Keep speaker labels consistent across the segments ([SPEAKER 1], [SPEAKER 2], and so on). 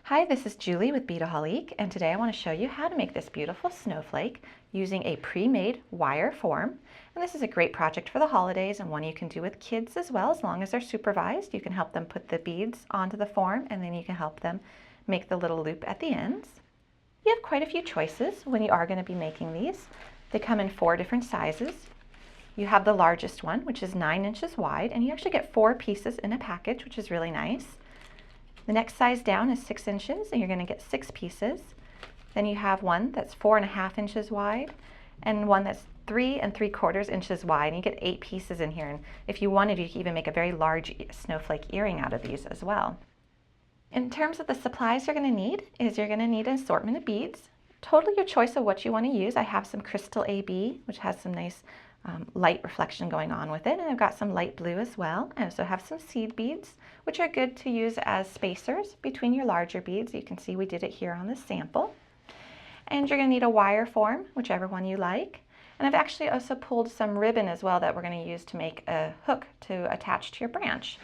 [SPEAKER 1] Hi, this is Julie with Beadaholique, and today I want to show you how to make this beautiful snowflake using a pre-made wire form. And this is a great project for the holidays and one you can do with kids as well, as long as they're supervised. You can help them put the beads onto the form, and then you can help them make the little loop at the ends. You have quite a few choices when you are going to be making these. They come in 4 different sizes. You have the largest one, which is 9 inches wide, and you actually get 4 pieces in a package, which is really nice. The next size down is 6 inches, and you're going to get 6 pieces. Then you have one that's 4.5 inches wide, and one that's 3 3/4 inches wide, and you get 8 pieces in here. And if you wanted, you could even make a very large snowflake earring out of these as well. In terms of the supplies you're going to need, you're going to need an assortment of beads. Totally your choice of what you want to use. I have some Crystal AB, which has some nice light reflection going on with it, and I've got some light blue as well. I also have some seed beads, which are good to use as spacers between your larger beads. You can see we did it here on this sample. And you're going to need a wire form, whichever one you like. And I've actually also pulled some ribbon as well that we're going to use to make a hook to attach to your branch.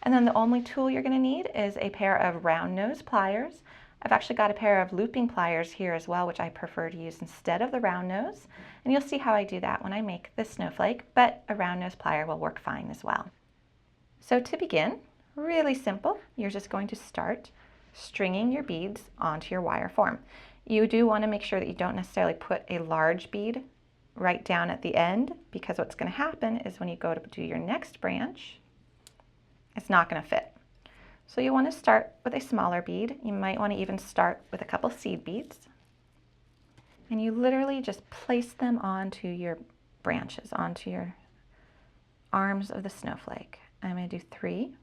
[SPEAKER 1] And then the only tool you're going to need is a pair of round nose pliers. I've actually got a pair of looping pliers here as well, which I prefer to use instead of the round nose. And you'll see how I do that when I make this snowflake, but a round nose plier will work fine as well. So to begin, really simple, you're just going to start stringing your beads onto your wire form. You do want to make sure that you don't necessarily put a large bead right down at the end, because what's going to happen is when you go to do your next branch, it's not going to fit. So you want to start with a smaller bead. You might want to even start with a couple seed beads. And you literally just place them onto your branches, onto your arms of the snowflake. I'm going to do 3.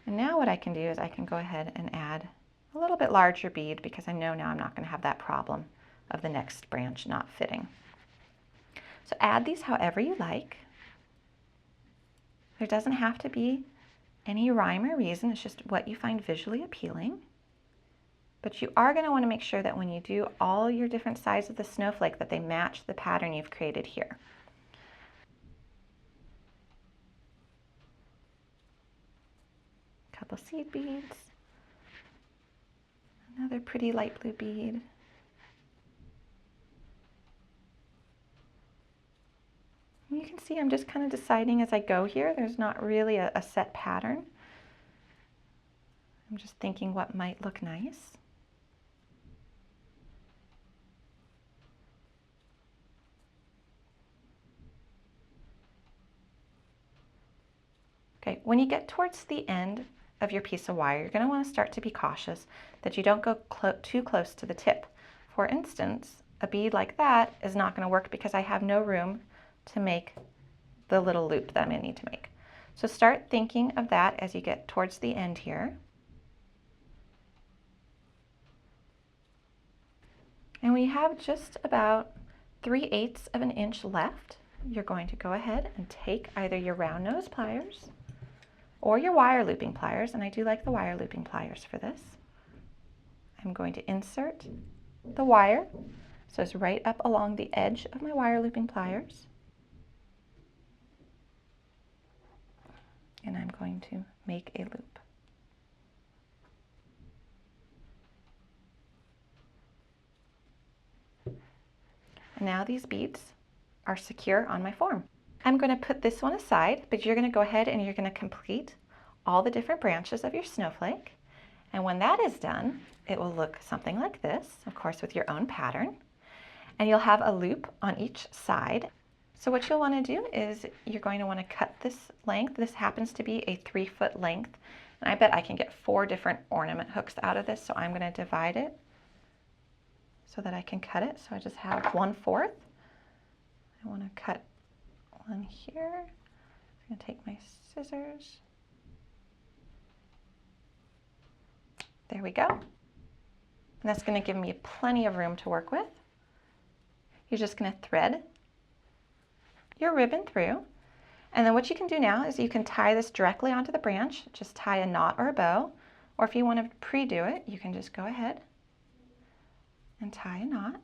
[SPEAKER 1] And now what I can do is I can go ahead and add a little bit larger bead, because I know now I'm not going to have that problem of the next branch not fitting. So add these however you like. There doesn't have to be any rhyme or reason, it's just what you find visually appealing. But you are going to want to make sure that when you do all your different sides of the snowflake that they match the pattern you've created here. Couple seed beads, another pretty light blue bead. You can see I'm just kind of deciding as I go here. There's not really a set pattern. I'm just thinking what might look nice. Okay, when you get towards the end of your piece of wire, you're going to want to start to be cautious that you don't go too close to the tip. For instance, a bead like that is not going to work because I have no room to make the little loop that I'm going to need to make. So start thinking of that as you get towards the end here. And we have just about 3/8 of an inch left. You're going to go ahead and take either your round nose pliers or your wire looping pliers, and I do like the wire looping pliers for this. I'm going to insert the wire, so it's right up along the edge of my wire looping pliers. And I'm going to make a loop. And now these beads are secure on my form. I'm going to put this one aside, but you're going to go ahead and you're going to complete all the different branches of your snowflake. And when that is done, it will look something like this, of course with your own pattern. And you'll have a loop on each side. So what you'll want to do is you're going to want to cut this length. This happens to be a 3-foot length. And I bet I can get 4 different ornament hooks out of this, so I'm going to divide it so that I can cut it. So I just have 1/4. I want to cut one here. I'm going to take my scissors. There we go. And that's going to give me plenty of room to work with. You're just going to thread your ribbon through. And then what you can do now is you can tie this directly onto the branch. Just tie a knot or a bow. Or if you want to pre-do it, you can just go ahead and tie a knot.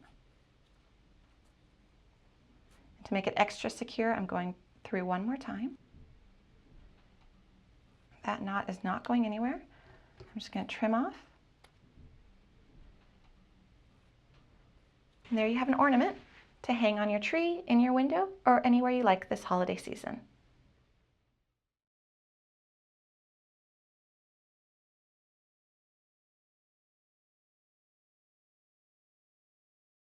[SPEAKER 1] To make it extra secure, I'm going through one more time. That knot is not going anywhere. I'm just going to trim off. And there you have an ornament to hang on your tree, in your window, or anywhere you like this holiday season.